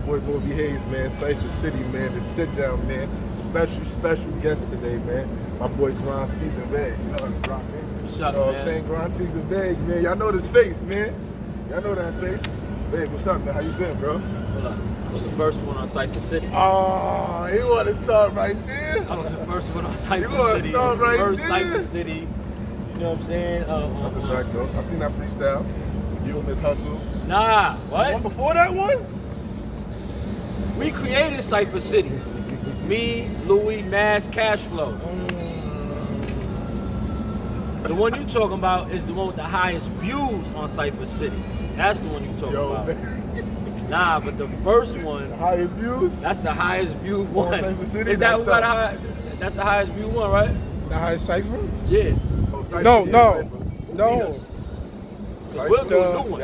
boy Maury Haze, man. Cypher City, man. The-Sitdown, man. Special guest today, man. My boy Grind Season Vague. You know how to drop, man. What's up, man? I'm saying? Grind Season Vague, man. Y'all know this face, man. Y'all know that face. Vague, what's up, man? How you been, bro? Hold up. I was the first one on Cypher City. Oh, he want to start right there. I was the first one on Cypher City. You want to start right first there? Cypher City. You know what I'm saying? That's a fact, though. I seen that freestyle. You and Miss Hustle. Nah, what? The one before that one? We created Cypher City. Me, Louis, Mass, Cashflow. The one you talking about is the one with the highest views on Cypher City. That's the one you talking about. Man. Nah, but the first one. The highest views? That's the highest view one. On Cypher City? Is that who got the high? That's the highest view one, right? The highest Cypher? Yeah. Oh, Cypher, No. We'll do a new one.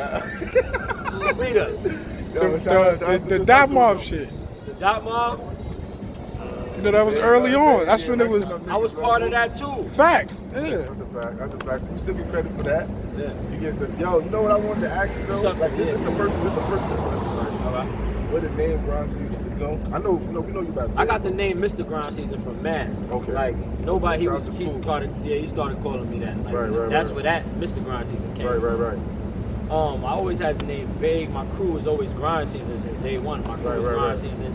Beat us. The Dot Mob shit. The Dot Mob? You know, that was early on. That's when it was. I was part of that too. Facts. Yeah. That's a fact. That's a fact. So you still get credit for that. Yeah. You get the, yo, you know what I wanted to ask you though? Like this a personal question. All right. Where the name Grind Season, you know? I know, we know you about that. I got the name Mr. Grind Season from Matt. Okay. Like nobody, he started calling me that. Like, right. That's where that Mr. Grind Season came from. Right. I always had the name Vague. My crew was always Grind Season since day one. My crew was Grind Season.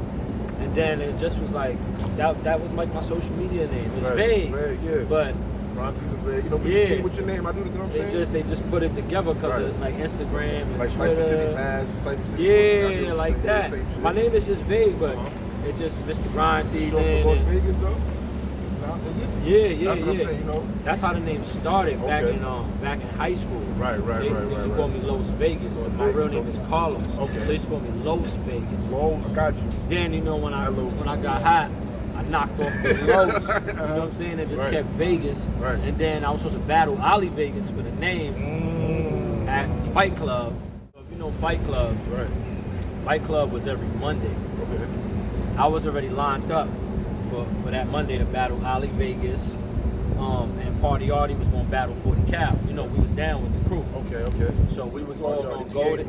And then it just was like, that was like my social media name. It's Vague. Yeah. But Grind Season Vague. You know, when you see with your name, I do the, you know what I'm saying? They just put it together because of like Instagram and like Twitter. Cypher City Mass, Cypher City. Yeah, like that. My name is just Vague, but it just Mr. Grind Season. Show for Las Vegas though? Is it? Yeah. That's what I'm saying, you know? That's how the name started back in high school. Right. They used to call me Los Vegas. My real name is Carlos. Okay. So they used to call me Los Vegas. Well, I got you. Then when I got hot, I knocked off the Los. You know what I'm saying? And just kept Vegas. Right. And then I was supposed to battle Ali Vegas for the name at Fight Club. So if you know Fight Club, Fight Club was every Monday. Okay. I was already lined up for that Monday to battle Ali Vegas, and Party Artie was going to battle 40 Cal. You know, we was down with the crew. Okay. So we was all going to go to,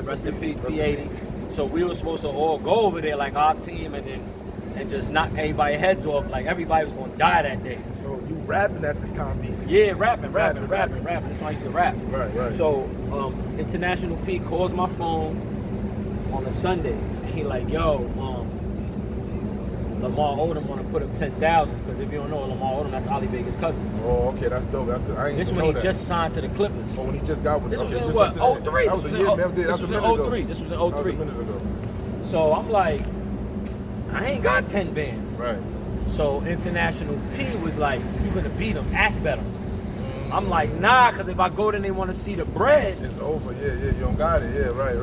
rest in peace, P80. So we were supposed to all go over there like our team and just knock everybody's heads off. Like everybody was going to die that day. So you rapping at this time, being? Yeah, rapping. That's why I used to rap. Right. So International P calls my phone on a Sunday, and he like, yo, Lamar Odom want to put up 10,000 because if you don't know Lamar Odom, that's Ali Vegas' cousin. Oh, okay, that's dope. I ain't This when he just signed to the Clippers. Oh, when he just got with This was okay, in what? 03. That was a year, man. This was in 03. This was in 03. That was a minute ago. So I'm like, I ain't got 10 bands. Right. So International P was like, you gonna beat him? Ask better. I'm like, nah, because if I go there and they want to see the bread. It's over. Yeah. You don't got it. Yeah. Right.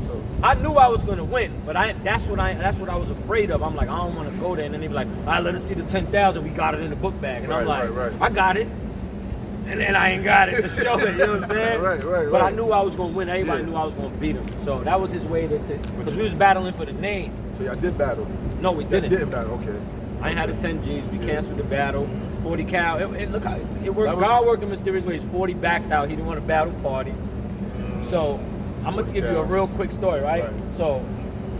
So I knew I was gonna win, but that's what I was afraid of. I'm like, I don't want to go there, and then they be like, all right, let us see the 10,000. We got it in the book bag, and I'm like, I got it, and then I ain't got it to show it. You know what I'm saying? Right. But I knew I was gonna win. Everybody knew I was gonna beat him. So that was his way because we was battling for the name. So y'all did battle? No, we didn't. Didn't battle. Okay. I ain't had the 10 G's. We canceled the battle. 40 Cal. Look how it worked. God worked in mysterious ways. 40 backed out. He didn't want to battle Party. So I'm gonna give you a real quick story, right? So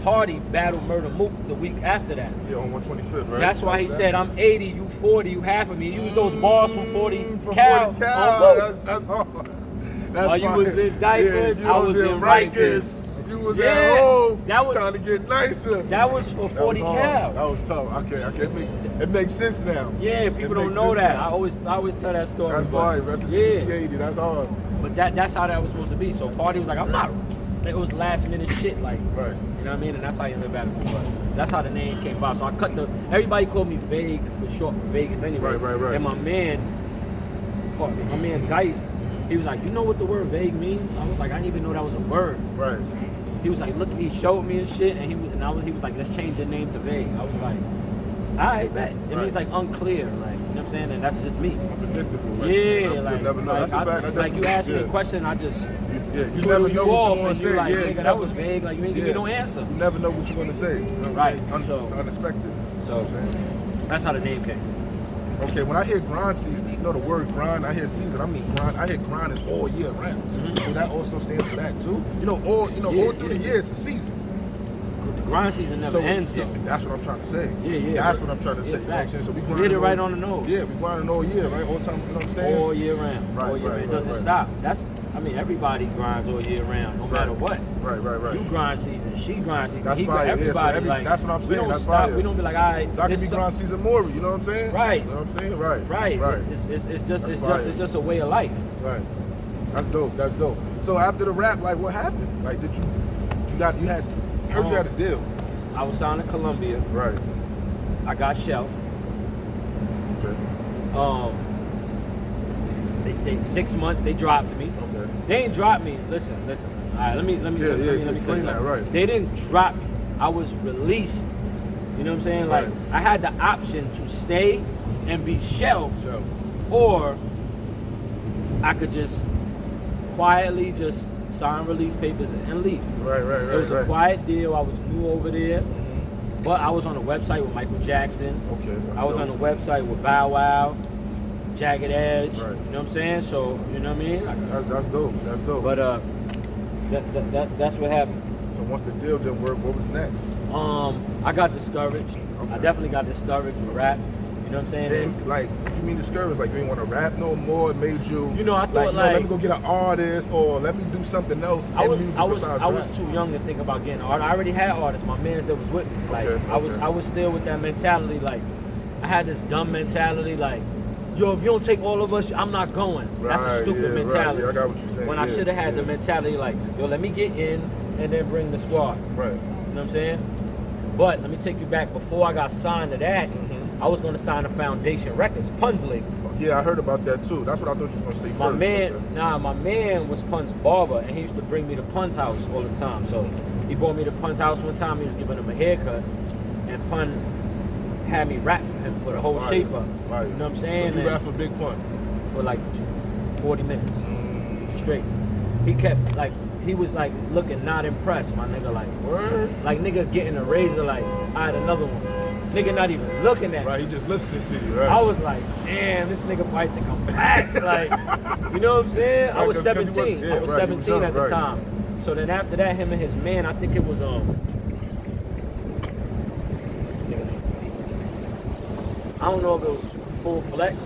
Hardy battled Murder Mook the week after that. Yeah, on 125th, right? That's why he said, I'm 80, you 40, you half of me. He used those bars from 40 Cal. That's hard. That's While you was in diapers, I was in Rikers. You was at home that was, trying to get nicer. That was for 40 Cal. That was tough. Okay. It makes sense now. Yeah, people don't know that. I always tell that story. That's fine. Rest in peace, 80. That's hard. But that's how that was supposed to be. So Party was like, I'm not. It was last minute shit, like, you know what I mean? And that's how you live back. But that's how the name came about. So I cut everybody called me Vague for short for Vegas anyway. Right. And my man Dice, he was like, you know what the word vague means? I was like, I didn't even know that was a word. Right. He was like, look, he showed me and shit, and he was like, let's change your name to Vague. I was like, all right, bet. It means like unclear, like, you know what I'm saying? And that's just me. Unpredictable. Yeah, like, never know. That's a fact. Like you asked me a question, I just you never know what you're gonna say. Like, nigga, that was vague. Like you ain't give me no answer. You never know what you're gonna say. You know what I'm saying? Unexpected. So that's how the name came. Okay, when I hear grind season, you know the word grind, I hear season, I mean grind. I hear grinding all year round. So that also stands for that too. You know, all through the year it's a season. grind season never ends though. That's what I'm trying to say. Yeah. That's what I'm trying to say. Yeah, You know what I'm saying? So we you grinding hit it right on the nose. Yeah, we grinding all year, right? All time, you know what I'm saying? All year round. Right, all year round. It doesn't stop. I mean, everybody grinds all year round, no matter what. Right. You grind season, she grind season. That's he fire. everybody, Yeah, so that's what I'm saying. We don't That's stop. fire. We don't be like, all right. So I can be grind season Maury, you know what I'm saying? Right. You know what I'm saying? Right. Right. It's just a way of life. Right. That's dope. That's dope. So after the rap, like, what happened? Like, you had a deal. I was signed to Columbia. Right. I got shelved. Okay. They 6 months they dropped me. Okay. They ain't dropped me. Listen. All right, let me explain that, right. They didn't drop me. I was released. You know what I'm saying? Right. Like I had the option to stay and be shelved, or I could just quietly just sign release papers and leave. Right. It was a quiet deal. I was new over there. But I was on a website with Michael Jackson. Okay. I was on a website with Bow Wow, Jagged Edge. Right. You know what I'm saying? So, you know what I mean? That's dope. That's dope. But that's what happened. So once the deal didn't work, what was next? I got discouraged. Okay. I definitely got discouraged with rap. You know what I'm saying? And, like, what you mean discouraged? Like, you didn't want to rap no more? It made you, you know, I thought no, let me go get an artist, or let me do something else. I was too young to think about getting an artist. I already had artists, my mans that was with me. Like, I was still with that mentality. Like, I had this dumb mentality. Like, yo, if you don't take all of us, I'm not going. That's a stupid mentality. Right. Yeah, I got what you're saying. When I should have had the mentality like, yo, let me get in and then bring the squad. Right. You know what I'm saying? But let me take you back. Before I got signed to that, I was going to sign to Foundation Records, Pun's label. Yeah, I heard about that too. That's what I thought you were going to say first. My man was Pun's barber, and he used to bring me to Pun's house all the time. So he brought me to Pun's house one time. He was giving him a haircut, and Pun had me rap for him for the whole shape up. Right. You know what I'm saying? So you rap for Big Pun? For like 40 minutes straight. He kept like, he was like looking not impressed, my nigga. Like, word? Like nigga getting a razor, like, I had another one. Nigga not even looking at me. Right, he just listening to you, right? I was like, damn, this nigga might think I'm back. Like, you know what I'm saying? I was 17. I was 17 at the time. So then after that, him and his man, I think it was I don't know if it was Full Flex.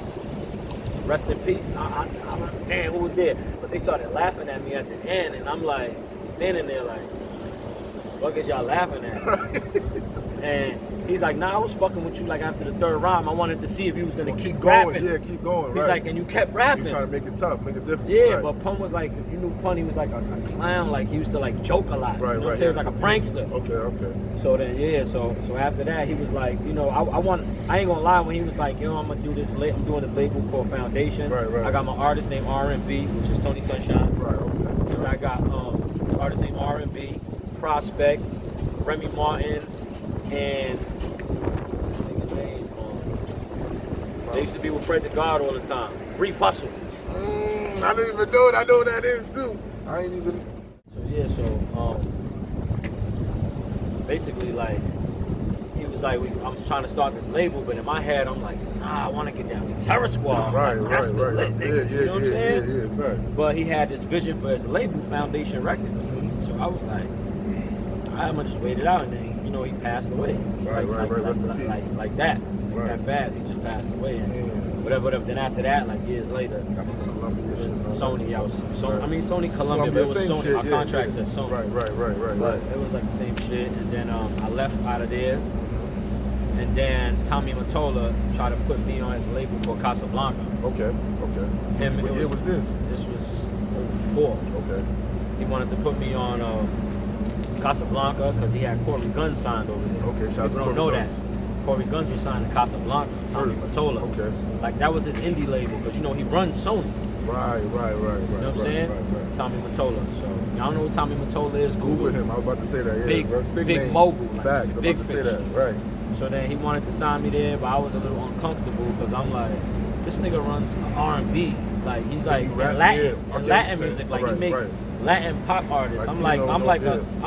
Rest in peace. I'm like, damn, who was there? But they started laughing at me at the end, and I'm like, standing there like, what is y'all laughing at? And he's like, nah, I was fucking with you like after the third rhyme. I wanted to see if you was gonna keep rapping. Yeah, keep going. He's like, and you kept rapping. You trying to make it tough, make it different. Yeah, right. but Pun was like, if you knew Pun, he was like a clown. Like he used to like joke a lot. Right, you know what I'm saying? He was like a prankster. Okay. So then, yeah, so after that, he was like, you know, I ain't gonna lie, when he was like, yo, I'm gonna do this, I'm doing this label called Foundation. Right. I got my artist named R.I.P, which is Tony Sunshine. Right, okay. I got artist named R.I.P, Prospect, Remy Martin, and what's this nigga's name? They used to be with Fred the God all the time. Brief Hustle. I don't even know it. I know what that is too. I ain't even. So yeah, so basically like he was like, I'm trying to start this label, but in my head I'm like, nah, I want to get down with Terror Squad. Right. Lit, nigga. You know what I'm saying? Yeah, facts. But he had this vision for his label, Foundation Records. So I was like, I'm gonna just wait it out, and then you know he passed away. Right. Like that. That fast, he just passed away. And whatever. Then after that, like years later, Sony. Sony Columbia, but it was Sony. Shit, Our contract said Sony. Right. But it was like the same shit. And then I left out of there. And then Tommy Mottola tried to put me on his label called Casablanca. Okay. What year was this? This was 04. Okay. He wanted to put me on Casablanca because he had Corey Guns signed over there. Okay, shout out to People don't know that. Corey Guns was signed to Casablanca, Tommy Mottola. Okay. Like that was his indie label because you know he runs Sony. Right. You know what I'm saying? Right. Tommy Mottola. So y'all know who Tommy Mottola is. Google him. I was about to say that. Yeah. Big mogul. Like, facts. I'm big about to say fish. that. Right. So then he wanted to sign me there, but I was a little uncomfortable because I'm like, this nigga runs R&B. Like he's like Latin music. Like he makes Latin pop artists. Latino, I'm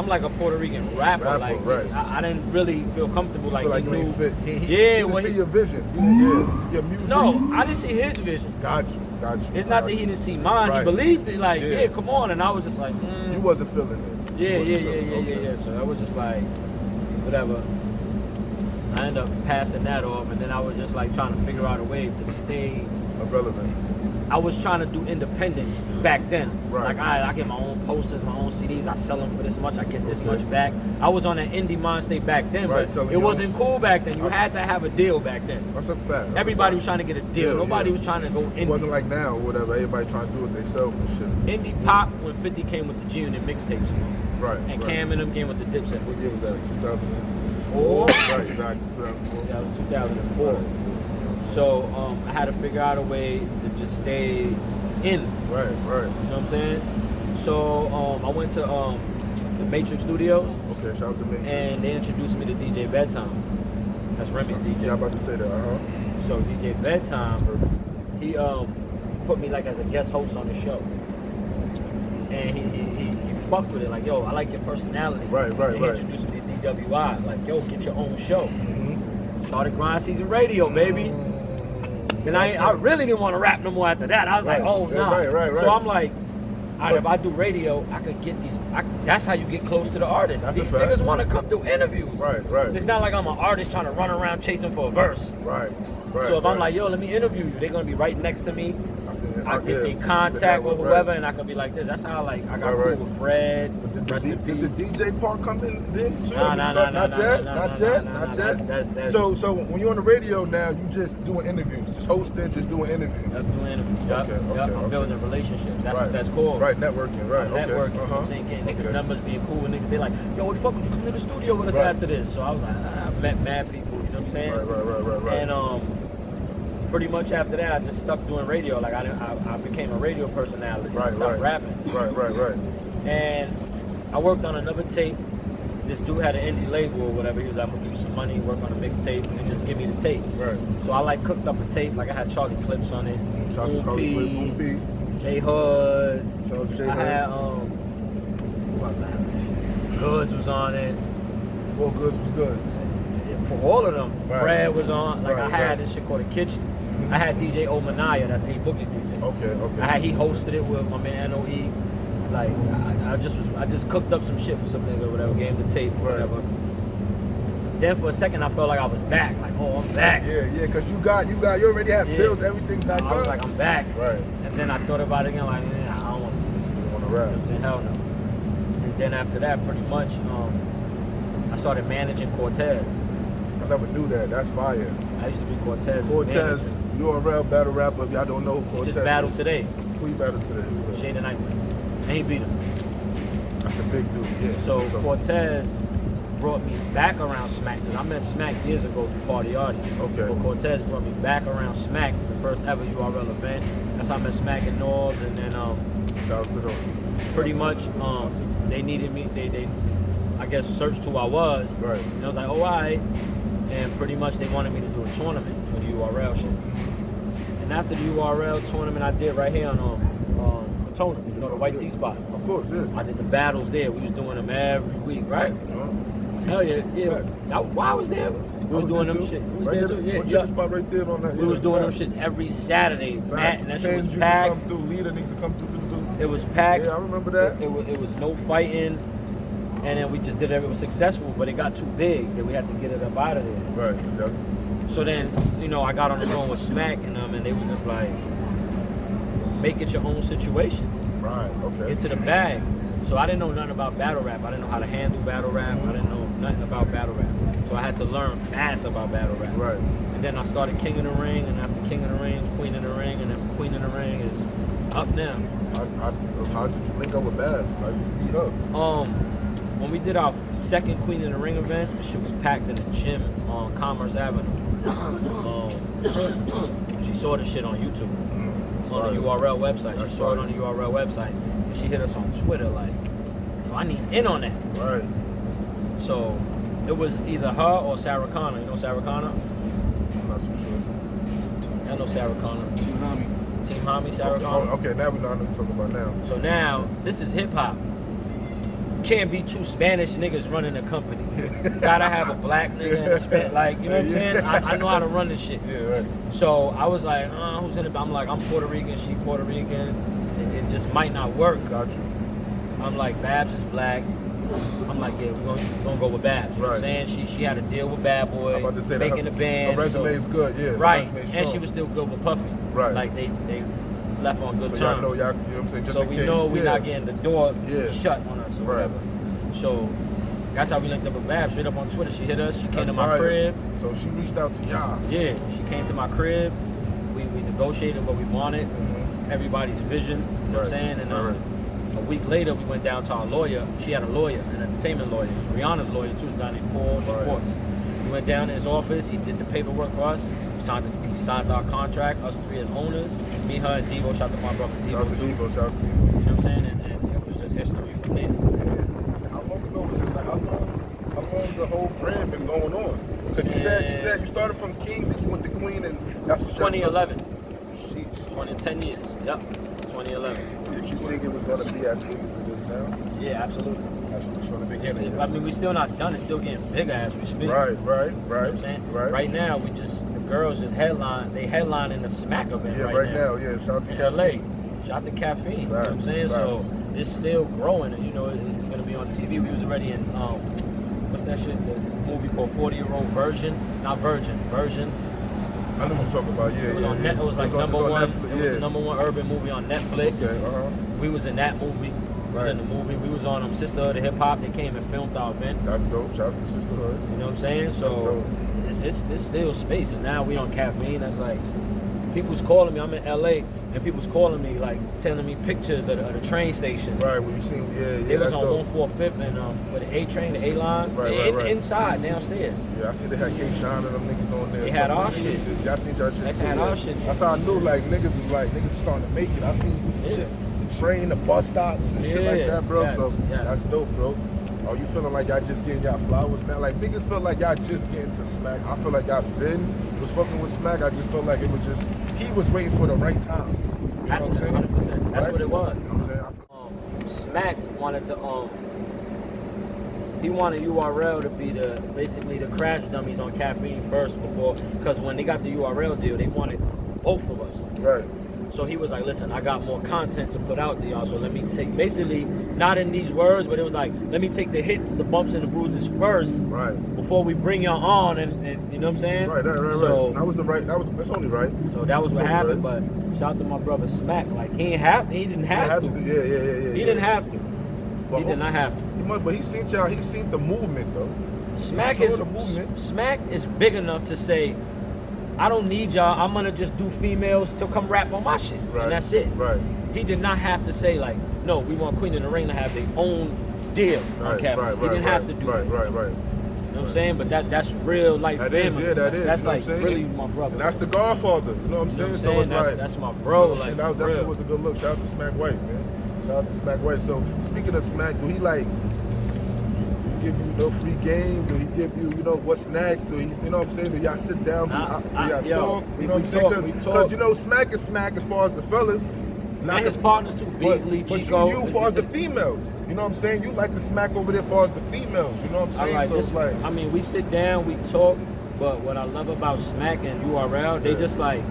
like a Puerto Rican rapper. I didn't really feel comfortable. You like feel he like knew. fit. He Yeah, see your vision. Your music. No, I didn't see his vision. Got you. It's not that he didn't see mine. Right. He believed it. Like, yeah, come on. And I was just like, You wasn't feeling it. Yeah. So I was just like, whatever. I ended up passing that off, and then I was just like trying to figure out a way to stay Irrelevant. I was trying to do independent back then. Right. Like, I get my own posters, my own CDs. I sell them for this much. I get this much back. I was on an indie mind state back then, Right, but it wasn't cool back then. You had to have a deal back then. That's a fact. Everybody was trying to get a deal. Nobody was trying to go indie. It wasn't like now or whatever. Everybody trying to do it themselves and shit. Indie pop when 50 came with the G-Unit mixtapes. Right. And Cam and them came with the Dipset. What year was that? 2004? Right, exactly. 2004. That was 2004. So I had to figure out a way to just stay in. Right. You know what I'm saying? So I went to the Matrix Studios. Okay, shout out to Matrix. And they introduced me to DJ Bedtime. That's Remy's DJ. Yeah, I'm about to say that. So DJ Bedtime, he put me like as a guest host on the show. And he fucked with it. Like, yo, I like your personality. Right. And he introduced me to DWI. Like, yo, get your own show. Started Grind Season Radio, baby. And I really didn't want to rap no more after that. I was like, oh, nah. Right. So I'm like, all right, if I do radio, I could get these. That's how you get close to the artists. These niggas want to come do interviews. Right. So it's not like I'm an artist trying to run around chasing for a verse. Right. So if I'm like, yo, let me interview you, they're going to be right next to me. I get in contact with whoever, and I could be like this. That's how I got cool with Fred. Did the DJ part come in then too? Not yet. So when you're on the radio now, you just doing interviews, just hosting, just doing interviews. Just doing interviews. I'm building relationships. That's what that's called. Right, networking. Right. Networking. You know what I'm saying? Getting niggas numbers, being cool, and niggas they like, yo, what the fuck would you come to the studio with us after this? So I was like, I met mad people. You know what I'm saying? Right. And pretty much after that, I just stuck doing radio. Like I became a radio personality. Right. Stopped rapping. Right. And I worked on another tape. This dude had an indie label or whatever. He was like, I'm gonna give you some money, work on a mixtape, and just give me the tape. Right. So I cooked up a tape. Like I had Charlie Clips on it. Charlie J Hood. I had who else I had? Goods was on it. Four Goods was good. For all of them. Right. Fred was on. Like I had this shit called The Kitchen. I had DJ Omanaya, that's A Boogie's DJ. Okay. He hosted it with my man NOE. Like I just cooked up some shit for some nigga or whatever, gave him the tape or whatever. Then for a second I felt like I was back. Like, oh, I'm back. Yeah, cause you already had built everything back up. I was like, I'm back. Right. And then I thought about it again, like, I don't want to do this. You want to rap? You know what I'm saying? Hell no. And then after that, pretty much, I started managing Cortez. I never knew that. That's fire. I used to be Cortez. Cortez, URL battle rapper. If y'all don't know who Cortez just battled today. Who you battled today? Shane and Nightmare. And he beat him. That's the big dude, yeah. So Cortez brought me back around Smack, because I met Smack years ago through Party Artists. Okay. But Cortez brought me back around Smack, the first ever URL event. That's how I met Smack and Norbs, and then pretty much they needed me, they I guess searched who I was. Right. And I was like, oh, all right. And pretty much they wanted me to do a tournament for the URL shit. And after the URL tournament I did right here on Potomac, the White Tea spot. Of course, yeah. I did the battles there. We was doing them every week, right? Hell yeah. Why I was there? We was doing them shit. We was there too. Yeah. Spot right there on that. We was doing them shits every Saturday. And that shit was packed. Leader needs to come through. It was packed. Yeah, I remember that. It was no fighting. And then we just did it. It was successful, but it got too big that we had to get it up out of there. Right. Yeah. So then, I got on the phone with Smack and them, and they was just like, make it your own situation. Right. Okay. Get to the bag. So I didn't know nothing about battle rap. I didn't know how to handle battle rap. I didn't know nothing about battle rap. So I had to learn fast about battle rap. Right. And then I started King of the Ring, and after King of the Ring, Queen of the Ring, and then Queen of the Ring is up now. How did you link up with Babs? How did you meet up? When we did our second Queen of the Ring event, the shit was packed in a gym on Commerce Avenue. She saw the shit on YouTube, on the URL website. She saw it on the URL website, and she hit us on Twitter like, yo, I need in on that. Right. So it was either her or Sarah Connor. You know Sarah Connor? I'm not too sure. I know Sarah Connor. Team Homie, Sarah Connor. Okay, now we know what I'm talking about now. So now, this is hip hop. Can't be two Spanish niggas running a company. Gotta have a black nigga and like, you know what I'm saying? I know how to run this shit. Yeah, right. So I was like, who's in it? I'm like, I'm Puerto Rican, she Puerto Rican. It just might not work. Got you. I'm like, Babs is black, I'm like, yeah, we're gonna go with Babs. You know what I'm saying? She had a deal with Bad Boy, I'm about to say making the band. Her resume is good, yeah. Right, and she was still good with Puffy. Right. Like they left on good so terms. Y'all know, you know what I'm saying? Just so in we case. know we're not getting the door shut on us or Right. whatever. So that's how we linked up with Babs. Straight up on Twitter. She hit us. She came That's to my fire. crib. So she reached out to y'all. Yeah, she came to my crib. We negotiated what we wanted. Everybody's vision. You know what I'm saying? And a week later, we went down to our lawyer. She had a lawyer, an entertainment lawyer. Rihanna's lawyer too. His guy named Paul Schwartz. We went down to his office. He did the paperwork for us. We signed our contract. Us three as owners. Me, her, and Devo. Shout out to my brother Devo. Shout out to Devo. You know what I'm saying? And it was just history from there. How long ago was this? Like, how long the whole brand been going on? Because you said you started from King, then you went to Queen, and that's what 2011. Sheesh. 10 years. Yep. 2011. Did you think it was going to be as big as it is now? Yeah, absolutely. Actually, from the beginning. I mean, we still not done. It's still getting bigger as we speak. Right. You know what I'm saying? Right now, the girls just headline. They headline in the Smack event right now. Yeah. Shout out to in Caffeine. LA. Shout out to Caffeine. You know what I'm saying? So it's still growing, and you know it's going to be on TV. We was already in what's that shit? There's a movie called 40-Year-Old Virgin, not Virgin. I know what you're talking about. Yeah, it was on Net. It was like number one. Netflix, It was the number one urban movie on Netflix. Okay. We was in that movie. We was in the movie. We was on Sisterhood of Hip Hop. They came and filmed our event. That's dope. Shout out to Sisterhood. You know what I'm saying? So it's still space, and now we on Caffeine. That's like people's calling me. I'm in LA, and people's calling me like sending me pictures of the train station. Right. When you seen, They was on 145th and with the A train, the A line, inside downstairs. Yeah, I see they had K-Shine and them niggas on there. They had our shit. Y'all seen y'all shit They too. had our shit. That's how I knew like niggas was starting to make it. I seen shit, the train, the bus stops and shit like that, bro. So that's dope, bro. Oh, you feeling like y'all just getting y'all flowers now? Like niggas feel like y'all just getting to Smack. I feel like y'all was fucking with Smack. I just felt like it was just he was waiting for the right time. You know what I'm saying? 100%. That's what it was. You know what I'm saying? Smack wanted to he wanted URL to be basically the crash dummies on Caffeine first because when they got the URL deal, they wanted both of us. Right. So he was like, listen, I got more content to put out to y'all, so let me take, basically, not in these words, but it was like, let me take the hits, the bumps and the bruises first, before we bring y'all on, and you know what I'm saying? Right. So, That's only right. So that was what happened, but shout out to my brother Smack, like, he didn't have to. Yeah. He didn't have to. He did not have to. But he seen y'all, he seen the movement, though. Smack is big enough to say, I don't need y'all. I'm gonna just do females to come rap on my shit, and that's it. Right. He did not have to say like, no, we want Queen and the Ring to have their own deal on Caffeine. He didn't have to do that. Right. You know what I'm saying? But that's real life family. That is. That's you know like really my brother. And that's the Godfather. You know what I'm saying? So it's like that's my bro. Like that definitely was a good look. Shout out to Smack White, man. Shout out to Smack White. So speaking of Smack, do he like give you no free game? Do he give you, what's next? Do he, you know what I'm saying? Do y'all sit down? Do y'all talk? You know what I'm saying? Because Smack is Smack as far as the fellas. And his partners too, Beasley, but Chico. you as far as the females. You know what I'm saying? You like the Smack over there as far as the females. You know what I'm saying? So it's like, I mean, we sit down, we talk, but what I love about Smack and URL, they just like,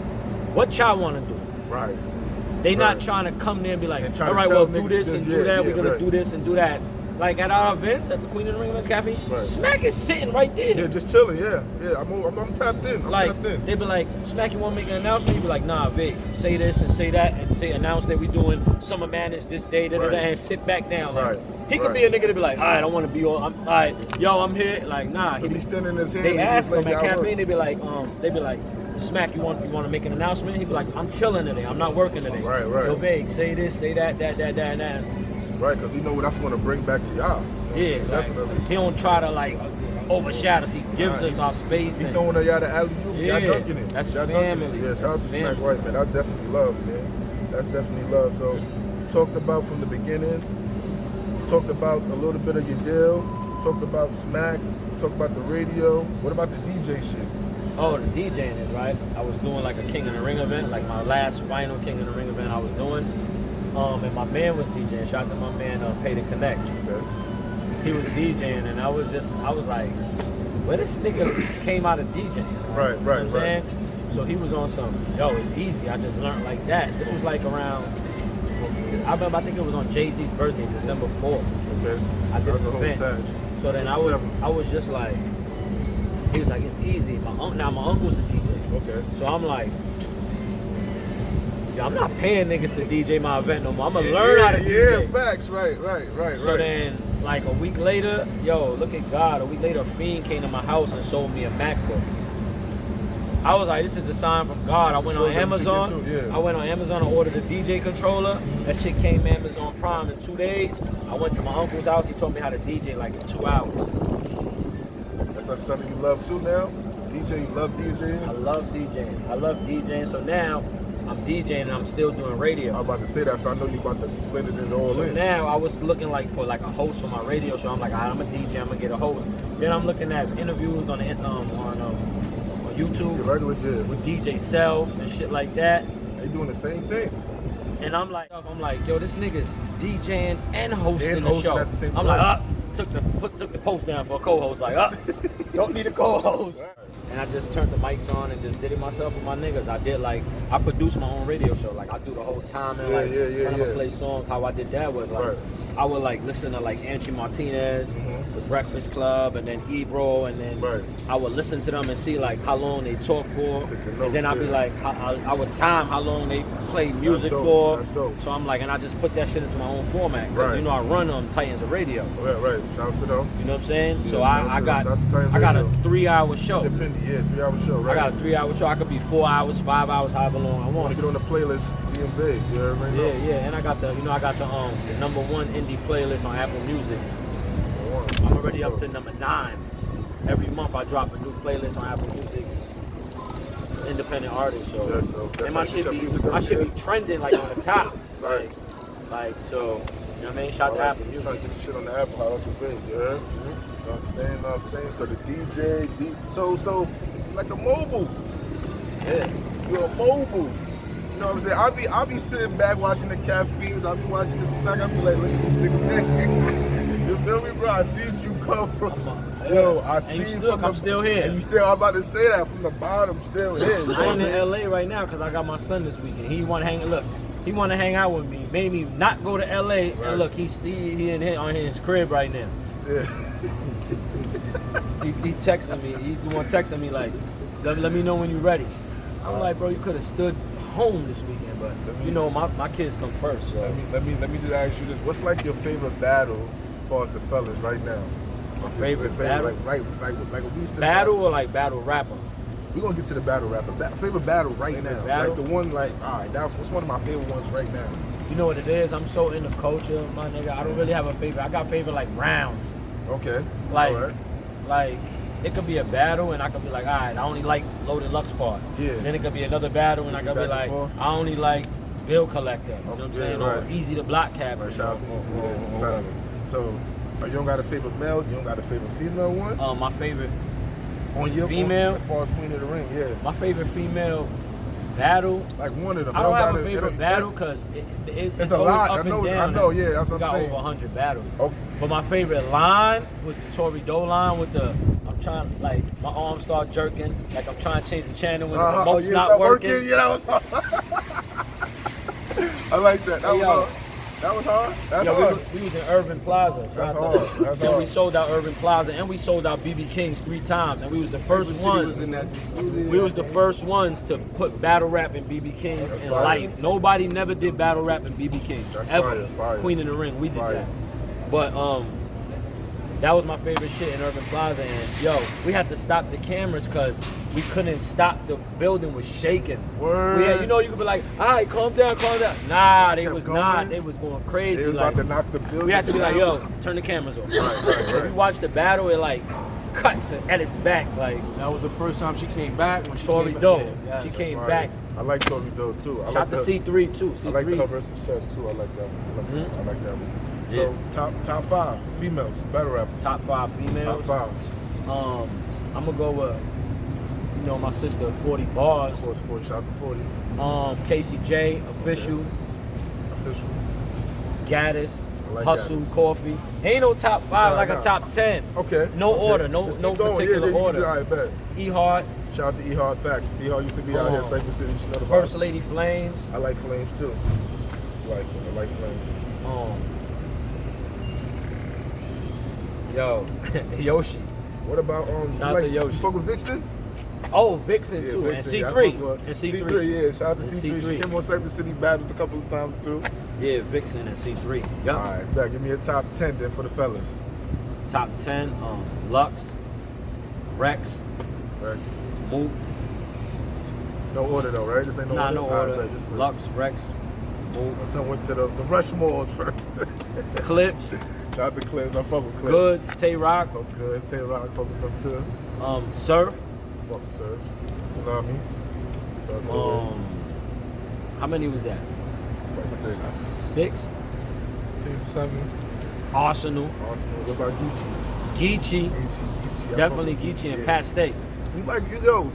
what y'all want to do? Right. They not trying to come there and be like, all right, well, do this and do that. We're going to do this and do that. Like at our events, at the Queen of the Ring Events Cafe, Smack is sitting right there. Yeah, just chilling, yeah. I'm tapped in. I'm tapped in. They be like, Smack, you want to make an announcement? You be like, nah, Vic, say this and say that and announce that we doing Summer Madness this day, and sit back down. Like, he could be a nigga to be like, all right, I want to be on, all right, yo, I'm here. Like, nah. So he's standing his hand. They ask him at Cafe, they be like, Smack, you want to make an announcement? He be like, I'm chilling today. I'm not working today. Right. Yo, Vic, say this, say that, and that. Right, because he know what that's going to bring back to y'all. Yeah, definitely. Like, he don't try to like overshadow us. He gives us our space. He throwing y'all the alley-oop. Y'all dunking it. That's y'all family. Yeah, shout out to Smack White, man. That's definitely love, man. That's definitely love. So, you talked about from the beginning. You talked about a little bit of your deal. You talked about Smack. You talked about the radio. What about the DJ shit? Oh, the DJing is right. I was doing like a King of the Ring event, like my last final King of the Ring event I was doing. And my man was DJing. Shout out to my man, Pay to Connect. Okay. He was DJing, and I was like, where this nigga came out of DJing? Right. You know what I'm saying? So he was on some, it's easy. I just learned like that. This was like around I remember, I think it was on Jay-Z's birthday, December 4th. Okay. I did an event. So then I was just like, he was like, it's easy. My uncle's a DJ. Okay. So I'm like, yo, I'm not paying niggas to DJ my event no more. I'm gonna learn how to DJ. Yeah, facts. Right. So then, like a week later, yo, look at God. A week later, a fiend came to my house and sold me a MacBook. I was like, this is a sign from God. I went on Amazon. I went on Amazon and ordered a DJ controller. That shit came Amazon Prime in 2 days. I went to my uncle's house. He taught me how to DJ like in 2 hours. That's something you love too now? DJ, you love DJing? I love DJing. So now I'm DJing and I'm still doing radio. I'm about to say that, so I know you about to blend it all in. So now I was looking like for like a host for my radio show. I'm like, I'm a DJ. I'm gonna get a host. Then I'm looking at interviews on YouTube with DJ Self and shit like that. They doing the same thing. And I'm like, yo, this nigga's DJing and hosting the show. At the same I'm time. like, took the post down for a co-host. Like, don't need a co-host. And I just turned the mics on and just did it myself with my niggas. I produced my own radio show. Like, I do the whole time and when I'm gonna play songs. How I did that was like, I would like listen to like Angie Martinez, The Breakfast Club, and then Ebro, and then I would listen to them and see like how long they talk for, and then I'd be like, I would time how long they play music for. That's dope. So I'm like, and I just put that shit into my own format, because you know I run on Titans of Radio. Right. Shout out to them. You know what I'm saying? Yeah, so I got a 3-hour show. 3-hour show. Right. I got a 3-hour show. I could be 4 hours, 5 hours, however long I want. To get on the playlist, being big. You already know. Yeah, and I got the #1 indie playlist on Apple Music. I'm already up to number 9. Every month I drop a new playlist on Apple Music. Independent artists, so and my shit be trending like on the top. Like so, you know what I mean? Shout out to Apple Music. Trying to get your shit on the Apple, how it's big, you heard? You know what I'm saying? So the DJ, so like a mobile. Yeah. You're a mobile. You know what I'm saying? I'll be sitting back watching the caffeines. I'll be watching the snack. I'll be like, look at this nigga. You feel me, bro? I see what you come from. Yo, I see you from I'm still here. And I'm about to say that from the bottom, still here. I'm in LA right now because I got my son this weekend. He want to hang out with me. Made me not go to LA. Right. And look, he on his crib right now. Yeah. he texting me. He's the one texting me like, let me know when you're ready. I'm like, bro, you could have stood home this weekend, but you know my kids come first. So. Let me just ask you this: what's like your favorite battle as far as the fellas right now? My favorite battle, like we said battle or like battle rapper. We're gonna get to the battle rapper. Favorite battle right now, battle? like the one like all right. What's one of my favorite ones right now? You know what it is? I'm so into culture, my nigga. I don't really have a favorite. I got favorite like rounds. Okay. Like it could be a battle and I could be like, all right, I only like Loaded Lux part. Yeah. Then it could be another battle and I could be like, I only like Bill Collector. You know what I'm saying? Or Easy the Block Cabber. Shout out to Easy. So, you don't got a favorite male? You don't got a favorite female one? My favorite female? As far as Queen of the Ring, yeah. My favorite female battle. Like one of them. I don't have a favorite battle because it's a lot. I know, yeah, that's what I'm saying. Got over 100 battles. Okay. But my favorite line was the Tory Doe line with the, I'm trying, like, my arms start jerking, like I'm trying to change the channel when the remote's not working. Yeah, that was hard. I like that. That was hard. That was hard? That's hard. We was in Urban Plaza. Then we sold out Urban Plaza and we sold out BB King's 3 times. And we was the first ones. We was the first ones to put battle rap in BB King's in life. Nobody never did battle rap in BB King's ever. Fire. Queen of the Ring, we did that. But that was my favorite shit in Urban Plaza. And yo, we had to stop the cameras because we couldn't stop. The building was shaking. Word. You know, you could be like, all right, calm down. Nah, they was not. They was going crazy. They was about to knock the building. We had to be like, yo, turn the cameras off. Right. We watched the battle. It like cuts and edits back. Like that was the first time she came back. When she Tory Doe. She came back. I like Tory Doe too. Shout to C3 too. I like the versus chess too. I like that one. I like that one. So top 5 females, battle rappers. Top 5 females. Top 5. I'm gonna go with my sister 40 Bars. Of course, 40. Shout out to 40. Casey J, Official. Gaddis. Like Hustle, Gaddis. Coffee. Ain't no top 5 a top 10. Okay. No order, no particular order. I bet. E-Hard. Shout out to E-Hard Facts. E-Hard used to be out here in Cypher City. First Lady Flames. I like Flames too. like when the light flames? Yo, Yoshi. What about Shout out to Yoshi. You fuck with Vixen? Oh, Vixen too, Vixen, and C3. And C3, yeah. Shout out to C3. She came on Cypher City battled a couple of times too. Yeah, Vixen and C3. Yep. All right, back. Give me a top 10 then for the fellas. Top 10, Lux, Rex, Moot. No order though, right? This ain't no order? No order. Right, just Lux, Rex, Moot. My son went to the Rushmores first. Clips. Shout out to Clips. I fuck with Clips. Goods, Tay Rock. Fuck Goods, Tay Rock. Fuck with them too. Surf. Fuck with Surf. Tsunami. How many was that? It's like 6. 6? I think it's 7. Arsenal. What about Geechee? Geechee. Definitely Geechee and Pat State. You like, yo, you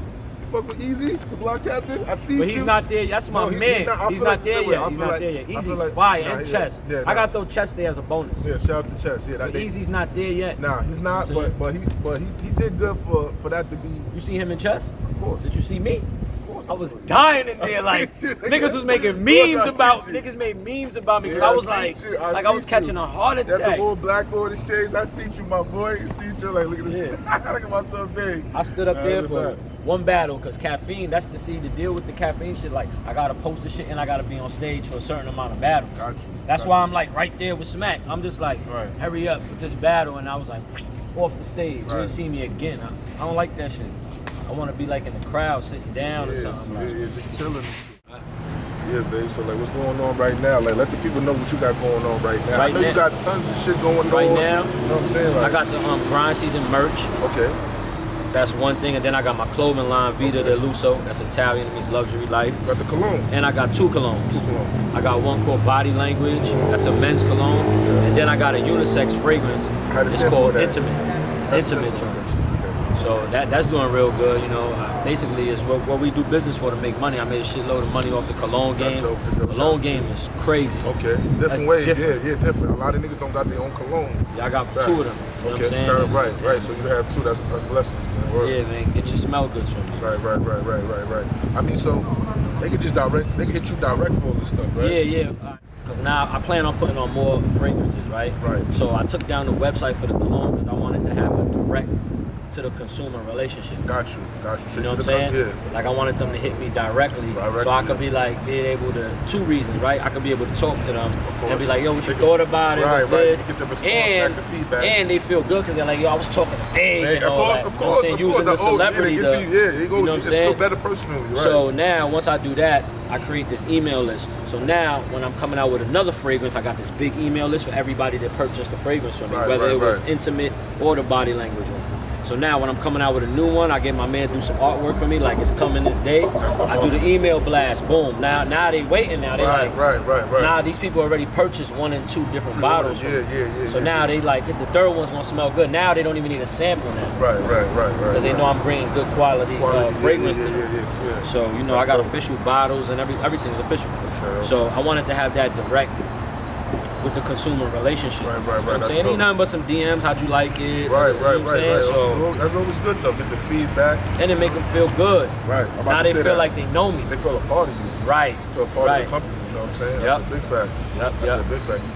fuck with Easy, the block captain? I see you. But he's not there. That's my man. He's not there yet. He's not there yet. Easy's fire and Chess. I got to throw Chess there as a bonus. Yeah, shout out to Chess. Yeah, but Easy's not there yet. Nah, he's not. But he did good for that to be. You see him in Chess? Of course. Did you see me? Of course. I was dying in there, like niggas was making memes about. Niggas made memes about me because I was like I was catching a heart attack. That's the old black boy with the shades. I see you, my boy. You see you, like look at this. Look at myself big. I stood up there for one battle because caffeine. That's the to deal with the caffeine shit. Like I gotta post the shit and I gotta be on stage for a certain amount of battle. Got you. That's why I'm like right there with Smack. I'm just like hurry up with this battle, and I was like off the stage. You didn't see me again. I don't like that shit. I want to be like in the crowd, sitting down or something. Yeah, just chilling. Yeah, babe. So like, what's going on right now? Like, let the people know what you got going on right now. I know you got tons of shit going on. Right now, you know what I'm saying? Like, I got the grind season merch. Okay. That's one thing, and then I got my clothing line, Vita de Lusso. That's Italian, it means luxury life. You got the cologne. And I got 2 colognes. I got one called Body Language. That's a men's cologne. And then I got a unisex fragrance. It's called Intimate. So that's doing real good, you know. Basically, it's what we do business for to make money. I made a shitload of money off the cologne game. The cologne game is crazy. Okay, different ways. Different. Yeah, different. A lot of niggas don't got their own cologne. Yeah, I got 2 of them. You know what I'm saying? Sure, right. So you have 2. That's blessing. Yeah, man. Get your smell goods from me. Right. I mean, so they could hit you direct for all this stuff, right? Yeah. Because now I plan on putting on more fragrances, right? Right. So I took down the website for the cologne because I wanted to have a direct to the consumer relationship. Got you. You know what I'm saying? Yeah. Like I wanted them to hit me directly so I could be like being able to 2 reasons, right? I could be able to talk to them and be like, yo, what you thought about it? What's this? Get the response, the feedback. And they feel good because they're like, yo, I was talking to Dave. Of course. Using the celebrity you know what I'm saying? Feel better personally, right? So now once I do that, I create this email list. So now when I'm coming out with another fragrance, I got this big email list for everybody that purchased the fragrance from me, whether it was Intimate or the Body Language one. So now when I'm coming out with a new one, I get my man do some artwork for me, like it's coming this day. I do the email blast, boom. Now they waiting now. They right. Now these people already purchased 1 and 2 different bottles. Yeah. So now they like, the 3rd one's gonna smell good. Now they don't even need a sample now. Right. Because they know I'm bringing good quality fragrance to them. Yeah. So, you know, I got official bottles and everything's official. Okay. So I wanted to have that direct with the consumer relationship. Right. You know what I'm saying? Ain't nothing but some DMs, how'd you like it? Right. So that's always good though, get the feedback. And it make them feel good. Right. Now they feel like they know me. They feel a part of you. Right. Feel a part of the company, you know what I'm saying? That's a big fact. That's a big fact. You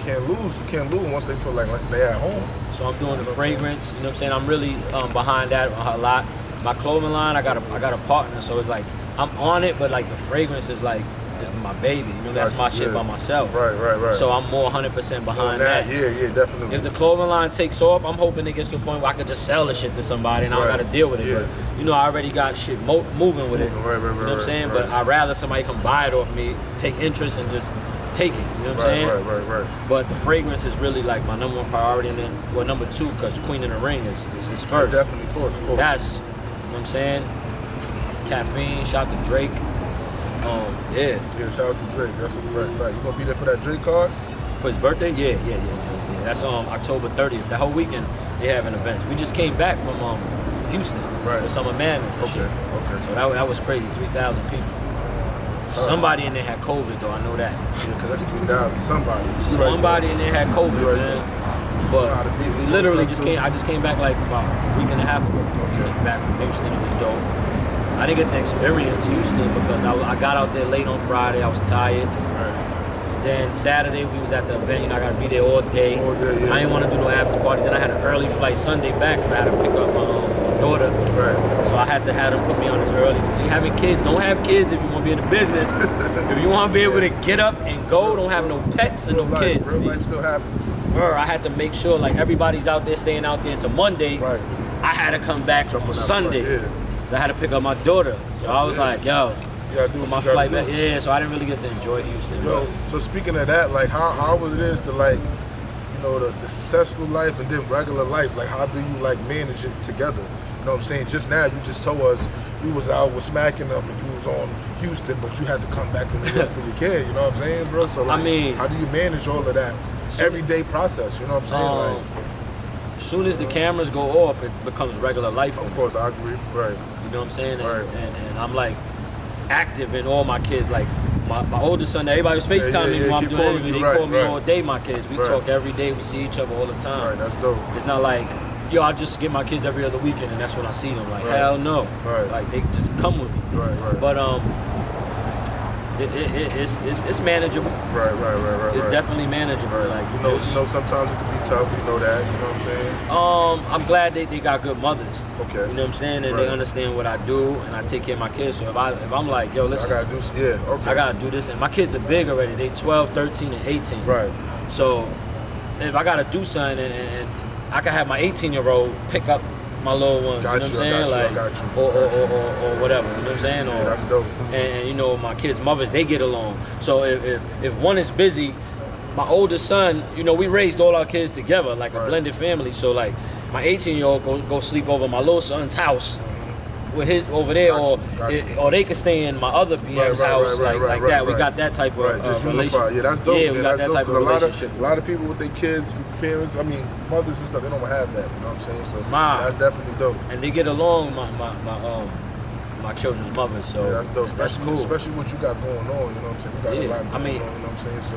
can't lose once they feel like they're at home. So I'm doing the fragrance, you know what I'm saying? I'm really behind that a lot. My clothing line, I got a partner, so it's like I'm on it, but like the fragrance is like is my baby. You know, that's my shit by myself. Right. So I'm more 100% behind that. Yeah, definitely. If the clothing line takes off, I'm hoping it gets to a point where I could just sell the shit to somebody and I don't got to deal with it. But, you know, I already got shit moving with it. You know what I'm saying? But I'd rather somebody come buy it off me, take interest, and just take it. You know what I'm saying? Right. But the fragrance is really like my number 1 priority, and then number 2, because Queen in the Ring is first. Yeah, definitely, of course. That's, you know what I'm saying? Caffeine, shout to Drake. Yeah, shout out to Drake. That's a fact. You gonna be there for that Drake card? For his birthday? Yeah. That's October 30th. That whole weekend they having events. We just came back from Houston for Summer Madness and shit. Okay. So that was crazy. 3,000 people. Somebody in there had COVID though. I know that. Yeah, cause that's 3,000. Somebody in there had COVID, man. But we literally just came. I just came back like about a week and a half ago. Came back from Houston. It was dope. I didn't get to experience Houston because I got out there late on Friday. I was tired. Then Saturday we was at the event, you know, I gotta be there all day. All day, yeah. I didn't want to do no after parties. Then I had an early flight Sunday back because I had to pick up my daughter. Right. So I had to have them put me on this early. So you having kids, don't have kids if you want to be in the business. If you want to be able to get up and go, don't have no pets and no kids. Real life still happens. I had to make sure like everybody's out there staying out there until Monday. Right. I had to come back on Sunday. Yeah. So I had to pick up my daughter. So I was like, yo, you gotta do what my you gotta flight do. back. Yeah, so I didn't really get to enjoy Houston. Yo, so speaking of that, like how was it is to like, you know, the successful life and then regular life, like how do you like manage it together? You know what I'm saying? Just now you just told us you was out with smacking them and you was on Houston, but you had to come back to New York for your kid, you know what I'm saying, bro? So like, I mean, how do you manage all of that everyday process, you know what I'm saying? Like, as soon as the cameras go off, it becomes regular life. Of course, I agree, right. You know what I'm saying? And, right. and I'm like active in all my kids, like my oldest son, everybody was FaceTiming me while I'm doing everything. They call me all day, my kids. We talk every day, we see each other all the time. Right, that's dope. It's not like, yo, I just get my kids every other weekend and that's when I see them. Like, hell no. Right. Like, they just come with me. Right. But it's manageable. Right. It's definitely manageable. Right. Like, you know, sometimes it can be tough. You know that. You know what I'm saying? I'm glad they got good mothers. Okay. You know what I'm saying? And they understand what I do, and I take care of my kids. So if I'm like, yo, listen, I gotta do, okay. I gotta do this, and my kids are big already. They 12, 13, and 18. Right. So if I gotta do something, and I can have my 18-year-old pick up my little ones. Got you know what I'm saying? I got you. Or whatever. You know what I'm saying? Yeah, that's dope. And you know, my kids' mothers, they get along. So if one is busy, my oldest son, you know, we raised all our kids together, like a blended family. So like my 18-year-old go sleep over my little son's house with his over there, or they could stay in my other BM's house, like that. We got that type of just relationship. Yeah, that's dope. Yeah, we got that type of relationship. A lot of people with their kids, parents, I mean, mothers and stuff, they don't have that. You know what I'm saying? So that's definitely dope. And they get along, my children's mothers. So yeah, that's dope. That's cool. Especially what you got going on. You know what I'm saying? You got a lot going on. You know what I'm saying? So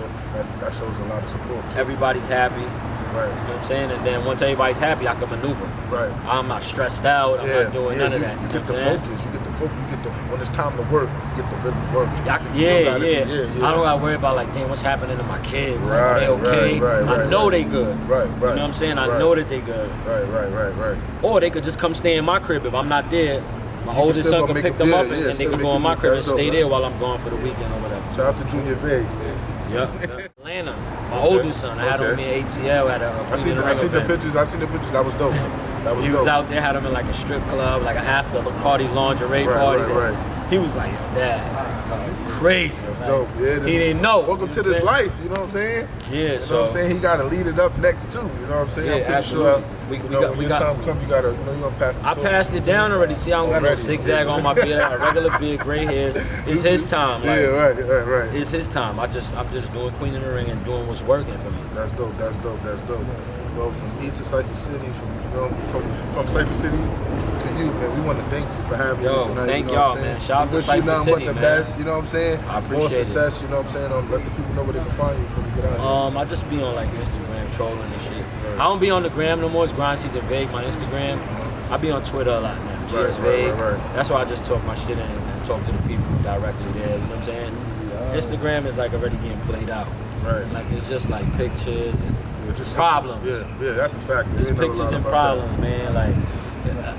that shows a lot of support too. Everybody's happy. Right. You know what I'm saying? And then once everybody's happy, I can maneuver. Right. I'm not stressed out. I'm not doing none of that. You get the focus. You get the focus. You get the, when it's time to work, you get to really work. I don't got to worry about like, damn, what's happening to my kids? Like, are they okay? I know they good. Right. You know what I'm saying? I know that they good. Right. Or they could just come stay in my crib if I'm not there. My oldest son could pick them up and they could go in my crib and stay there while I'm gone for the weekend or whatever. Shout out to Junior Vague. Yep. Atlanta, my oldest son, I had him in ATL at a I seen the pictures. That was dope. He was out there, had him in like a strip club, like an after party lingerie party. Right. He was like, yo, Dad, crazy. That's like, dope. Yeah, he didn't know. Welcome to this life, you know what I'm saying? Yeah, you know what I'm saying? He got to lead it up next too, you know what I'm saying? Yeah, I'm pretty absolutely. sure when your time comes, you got to, you know, you're going to pass the torch. I passed it down already. See, I don't got no zigzag on my beard. I got a regular beard, gray hairs. It's his time. Like, yeah, right. It's his time. I'm just doing Queen in the Ring and doing what's working for me. That's dope. Well, from me to Cypher City, from Cypher City to you, man, we want to thank you for having us tonight. Thank you know y'all, man. Shout out to Cypher City, man. Wish you nothing but the best, you know what I'm saying? I appreciate more success, you know what I'm saying? Let the people know where they can find you before we get out of here. I just be on like Instagram trolling and shit. Right. I don't be on the gram no more. It's Grind Season Vague, my Instagram. I be on Twitter a lot now. GS Vague. That's why I just talk my shit and talk to the people directly there. You know what I'm saying? Instagram is like already getting played out. Right. Like it's just like pictures and just problems. Yeah, that's a fact. It's pictures and problems, man. Like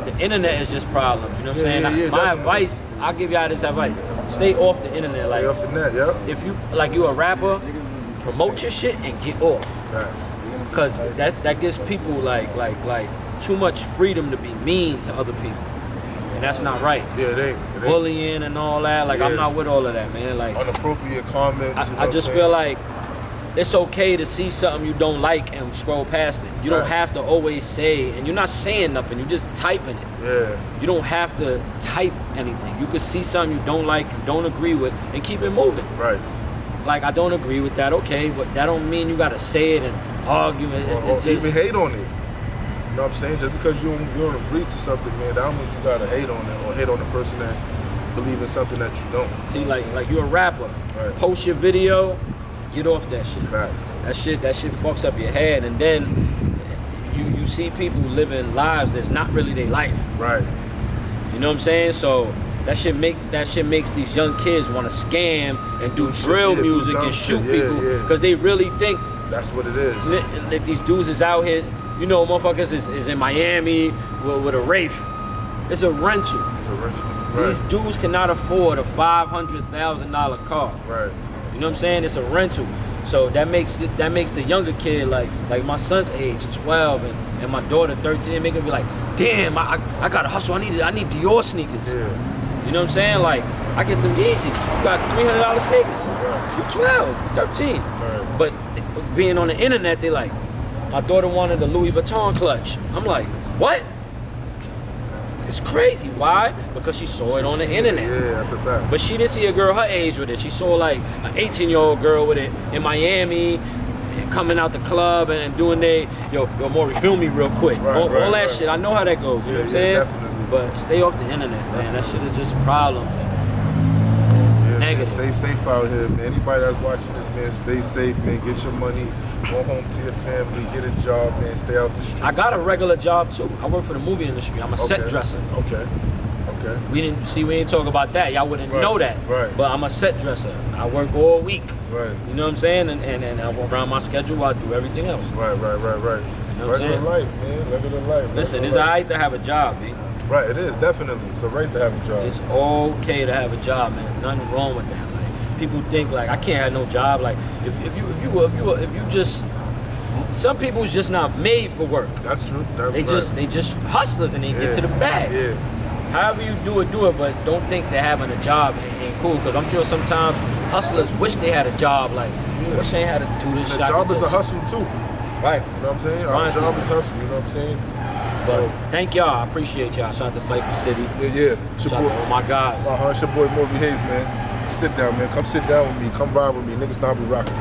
the internet is just problems. You know what I'm saying? My advice, I'll give y'all this advice: stay off the internet. Like stay off the net, yeah. If you a rapper, promote your shit and get off. Facts. Cause that gives people like too much freedom to be mean to other people, and that's not right. Yeah, it ain't. Bullying and all that. Like I'm not with all of that, man. Like inappropriate comments. I just feel like it's okay to see something you don't like and scroll past it. You don't have to always say, and you're not saying nothing, you're just typing it. Yeah. You don't have to type anything. You could see something you don't like, you don't agree with, and keep it moving. Right. Like, I don't agree with that, okay, but that don't mean you gotta say it and argue it. Or even hate on it. You know what I'm saying? Just because you don't agree to something, man, that don't mean you gotta hate on it or hate on the person that believe in something that you don't. See, like you're a rapper. Right. Post your video, get off that shit. Facts. That shit fucks up your head, and then you see people living lives that's not really their life. Right. You know what I'm saying? So that shit makes these young kids want to scam and do drill music and shoot people because they really think that's what it is. That these dudes is out here, you know, motherfuckers is in Miami with a Wraith. It's a rental. It's a rental. Right. These dudes cannot afford a $500,000 car. Right. You know what I'm saying? It's a rental. So that makes the younger kid like my son's age, 12, and my daughter 13, make him be like, damn, I gotta hustle. I need Dior sneakers. Yeah. You know what I'm saying? Like, I get them Yeezys. You got $300 sneakers. Right. You 12, 13. Right. But being on the internet, they like, my daughter wanted a Louis Vuitton clutch. I'm like, what? It's crazy. Why? Because she saw it on the internet. Yeah, that's a fact. But she didn't see a girl her age with it. She saw like an 18-year-old girl with it in Miami, coming out the club and doing yo, Maury, film me real quick. Right, all that right. shit. I know how that goes. You know what I'm saying? Definitely. But stay off the internet, man. That shit is just problems. Negative. Man, stay safe out here, man. Anybody that's watching this, man, stay safe, man. Get your money, go home to your family, get a job, man. Stay out the streets. I got a regular job too. I work for the movie industry. I'm a set dresser. Okay. We didn't talk about that. Y'all wouldn't know that. Right. But I'm a set dresser. I work all week. Right. You know what I'm saying? And I work around my schedule. I do everything else. Right. You know what I'm Regular saying? life, man. Regular life. Listen, it's alright to have a job, B. Right, it is, definitely. It's right to have a job. It's okay to have a job, man. There's nothing wrong with that. Like, people think like I can't have no job. Like if you just, some people's just not made for work. That's true. They just hustlers and they get to the bag. Yeah. However you do it, but don't think that having a job ain't cool. Because I'm sure sometimes hustlers wish they had a job. Like, wish they had to do this. The job is a hustle too. Right. You know what I'm saying? Our job is hustle. You know what I'm saying? But thank y'all. I appreciate y'all. Shout out to Cypher City. Yeah. Shout out to all my guys. It's your boy Maury Haze, man. Sit down, man. Come sit down with me. Come ride with me. Niggas not be rocking.